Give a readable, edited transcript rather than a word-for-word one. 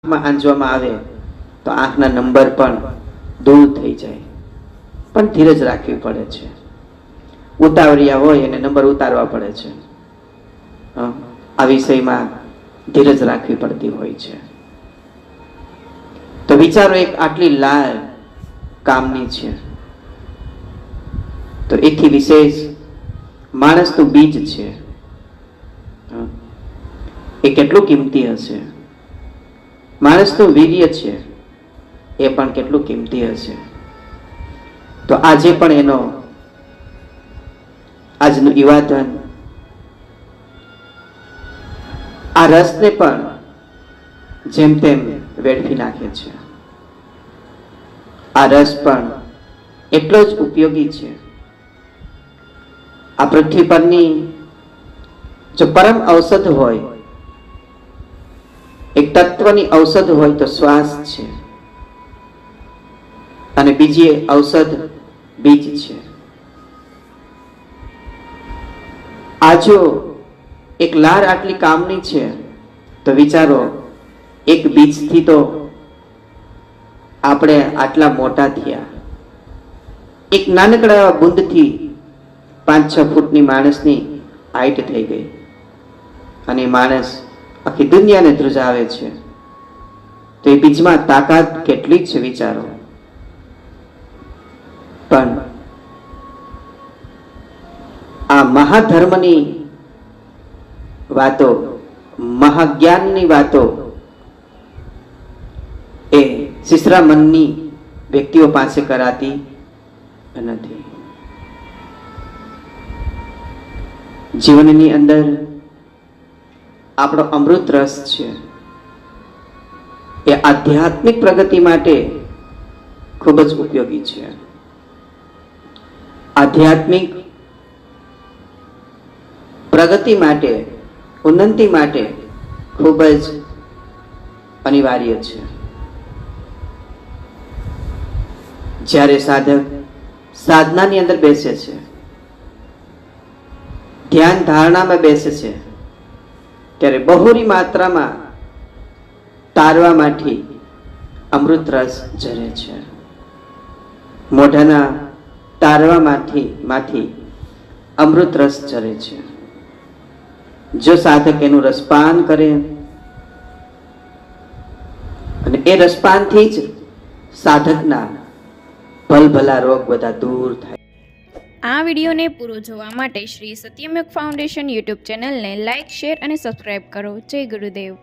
માં આંજવામાં આવે તો આંખના નંબર પણ દૂર થઈ જાય, પણ ધીરજ રાખવી પડે છે. ઉતાવળિયા હોય એને નંબર ઉતારવા પડે છે. આ વિષયમાં ધીરજ રાખવી પડતી હોય છે. તો વિચારો, એક આટલી લાલ કામની છે, તો એથી વિશેષ માણસનું બીજ છે, એ કેટલું કિંમતી હશે. માણસનું વીર્ય છે, એ પણ કેટલું કિંમતી હશે. તો આજે પણ એનો આજનું યુવાધન આ રસને પણ જેમ તેમ વેડફી નાખે છે. આ રસ પણ એટલો જ ઉપયોગી છે. આ પૃથ્વી પરની જો પરમ ઔષધ હોય, એક તત્વની ઔષધ હોય તો શ્વાસ છે, અને બીજી ઔષધ બીજ છે. આ જો એક લાર આટલી કામની છે, તો વિચારો, એક બીજથી તો આપણે આટલા મોટા થયા. એક નાનકડા એવા બુંદથી 5-6 ફૂટની માણસની હાઈટ થઈ ગઈ, અને માણસ આખી દુનિયાને ધ્રુજાવે છે. તો એ બીજમાં તાકાત કેટલી છે વિચારો. પણ આ મહાધર્મની વાતો, મહાજ્ઞાનની વાતો એ સિસરા મનની વ્યક્તિઓ પાસે કરાતી નથી. જીવનની અંદર આપણો અમૃત રસ છે, એ આધ્યાત્મિક પ્રગતિ માટે ખૂબ જ ઉપયોગી છે. આધ્યાત્મિક પ્રગતિ માટે, ઉન્નતિ માટે ખૂબ જ અનિવાર્ય છે. જ્યારે સાધક સાધનાની અંદર બેસે છે, ધ્યાન ધારણામાં બેસે છે, ત્યારે બહુરી માત્રામાં તારવામાંથી અમૃત રસ ઝરે છે. મોઢાના તારવામાંથી અમૃત રસ ઝરે છે. જો સાધક એનું રસપાન કરે, અને એ રસપાનથી જ સાધકના ભલભલા રોગ બધા દૂર થાય. આ વિડીયોને પૂરો જોવા માટે શ્રી સત્યમયુગ ફાઉન્ડેશન યુટ્યુબ ચેનલને લાઇક, શેર અને સબસ્ક્રાઇબ કરો. જય ગુરુદેવ.